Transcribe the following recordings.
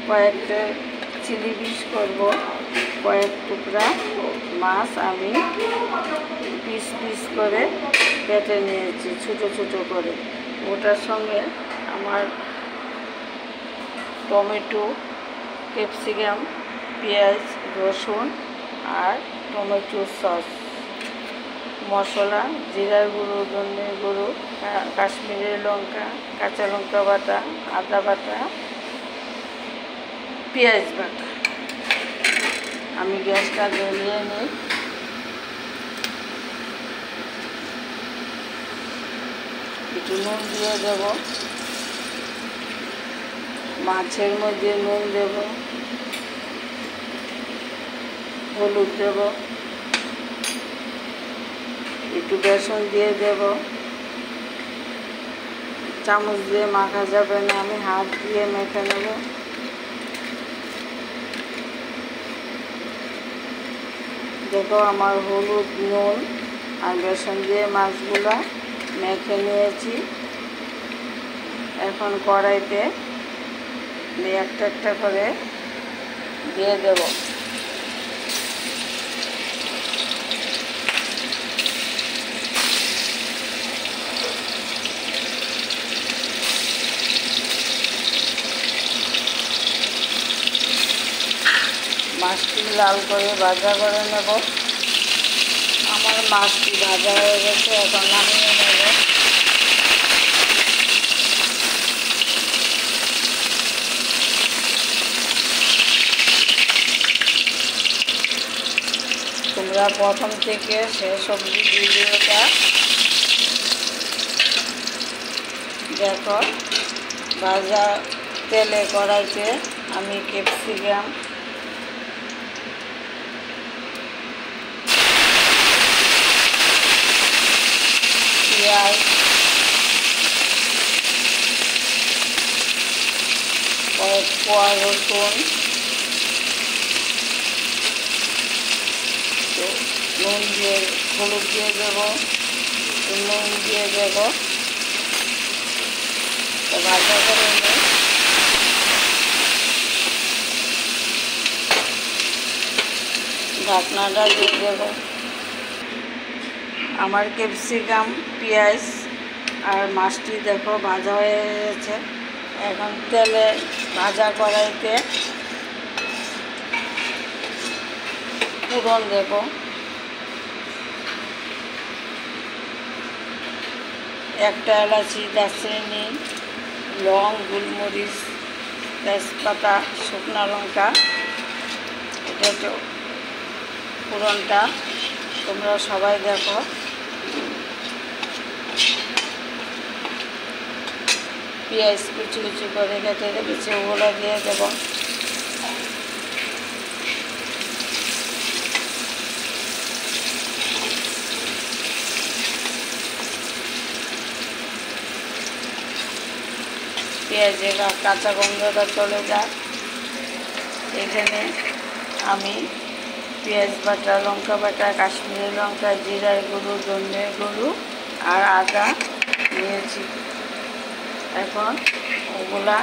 কয়েকটা chilli piece করব। কয়েক টুকরা মাছ আমি পিস পিস করে কেটে নিয়েছি ছোটো ছোটো করে। ওটার সঙ্গে আমার টমেটো, ক্যাপসিকাম, পেঁয়াজ, রসুন আর টমেটো সস, মশলা, জিরার গুঁড়ো, ধনের গুঁড়ো, কাশ্মীরি লঙ্কা, কাঁচা লঙ্কা বাটা, আদা বাটা, পেঁয়াজ বাটা। আমি গ্যাসটা জ্বালিয়ে নিই। একটু নুন দিয়ে দেব, মাছের মধ্যে নুন দেব, হলুদ দেব, একটু বেসন দিয়ে দেব। চামচ দিয়ে মাখা যাবে না, আমি হাত দিয়ে মেখে নেব। দেখো আমার হলুদ, নুন আর বেসন দিয়ে মাছগুলা মেখে নিয়েছি। এখন কড়াইতে একটা একটা করে দিয়ে দেব। মাছটি লাল করে ভাজা করে নেব। আমার মাছটি ভাজা হয়ে গেছে, এখন নামিয়ে নেব। তোমরা প্রথম থেকে শেষ অবধি ভিডিওটা দেখো। ভাজা তেলে কড়াইতে আমি ক্যাপসিকাম, পেঁয়াজ, কয়েক কোয়া রসুন, নুন দিয়ে, হলুদ দিয়ে দেবো, নুন দিয়ে দেবো। তো ভাজা করে নিই। ঢাকনাটা দিয়ে দেবো। আমার ক্যাপসিকাম, পেঁয়াজ আর মাছটি দেখো ভাজা হয়ে গেছে। এখন তেলে ভাজা কড়াইতে ফোড়ন দেব। একটা এলাচি, দারচিনি, লং, গোলমরিচ, তেজপাতা, শুকনো লঙ্কা। এটা তো ফোড়নটা তোমরা সবাই দেখো। পেঁয়াজ কুচি কুচি করে কেটে রেখেছি, ওগুলো দিয়ে দেব। পেঁয়াজের কাঁচা গন্ধটা চলে যায়। এখানে আমি পেঁয়াজ বাটা, লঙ্কা বাটা, কাশ্মীরি লঙ্কা, জিরার গুঁড়ো, ধনের গুঁড়ো আর আদা নিয়েছি। এখন ওগুলা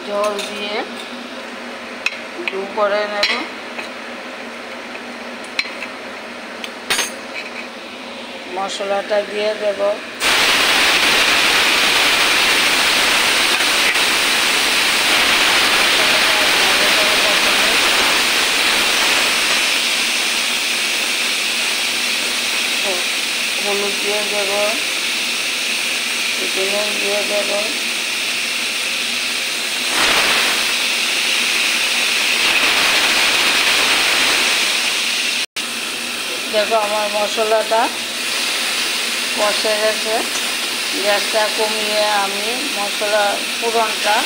জল দিয়ে ডু করে নেব। মশলাটা দিয়ে দেব। হলুদ দিয়ে দেব, একটু নুন দিয়ে দেব। দেখো আমার মশলাটা কষে গেছে। গ্যাসটা কমিয়ে আমি মশলা ফোড়নটা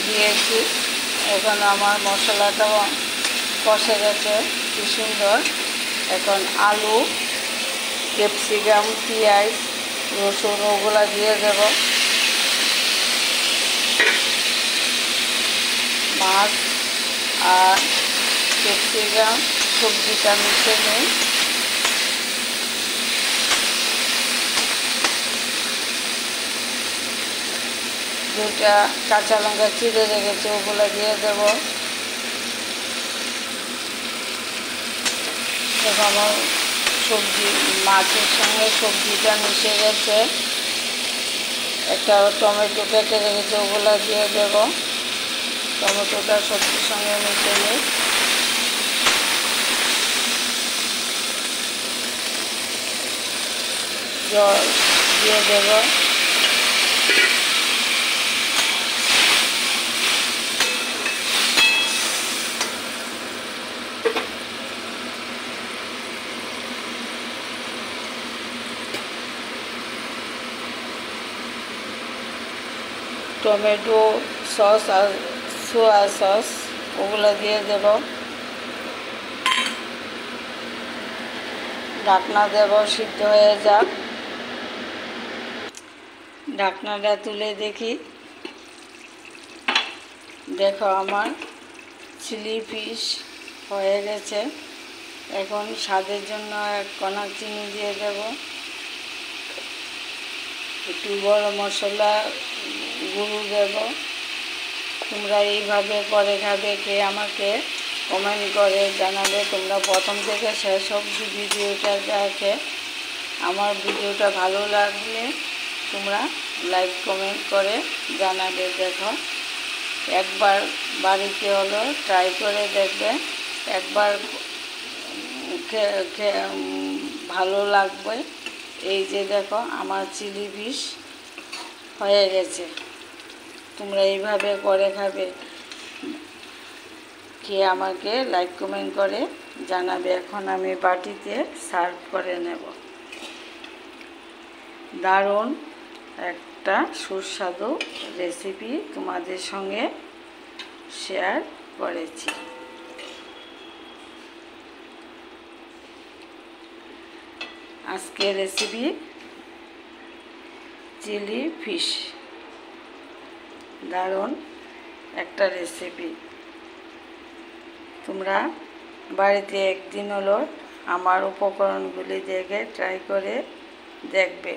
দিয়েছি। এখন আমার মশলাটা কষে গেছে কি সুন্দর। এখন আলু, ক্যাপসিকাম, পেঁয়াজ, রসুন ওগুলা দিয়ে দেব। মাছ আর ক্যাপসিকাম সবজিটা মিশে নিই। দুটা কাঁচা লঙ্কা চিড়ে রেখেছি, ওগুলো দিয়ে দেব। দেখো আমার সবজি মাছের সঙ্গে সবজিটা মিশে গেছে। একটা টমেটো কেটে রেখেছি, ওগুলো দিয়ে দেব। টমেটোটা সবজির সঙ্গে মিশে নিই। জল দিয়ে দেব। টমেটো সস আর সোয়া সস ওগুলো দিয়ে দেব। ঢাকনা দেব, সিদ্ধ হয়ে যাক। ঢাকনাটা তুলে দেখি। দেখো আমার চিলি ফিশ হয়ে গেছে। এখন স্বাদের জন্য এক কণা চিনি দিয়ে দেব। একটু গরম মশলা গুঁড়ো দেব। তোমরা এইভাবে করে খাবে, কে আমাকে কমেন্ট করে জানাবে। তোমরা প্রথম থেকে শেষ অবধি ভিডিওটা দেখে আমার ভিডিওটা ভালো লাগলে তোমরা লাইক কমেন্ট করে জানাবে। দেখো একবার বাড়িতে হলো ট্রাই করে দেখবে, একবার ভালো লাগবে। এই যে দেখো আমার চিলি ফিশ হয়ে গেছে। তোমরা এইভাবে করে খাবে, কে আমাকে লাইক কমেন্ট করে জানাবে। এখন আমি বাটিতে সার্ভ করে নেব। দারুণ একটা সুস্বাদু রেসিপি তোমাদের সঙ্গে শেয়ার করেছি। আজকের রেসিপি চিলি ফিশ, দারুণ একটা রেসিপি। তোমরা বাড়িতে একদিন হলো আমার উপকরণগুলি দেখে ট্রাই করে দেখবে,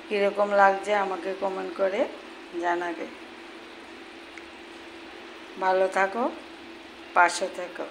কীরকম লাগছে আমাকে কমেন্ট করে জানাবে। ভালো থাকো, পাশে থেকো।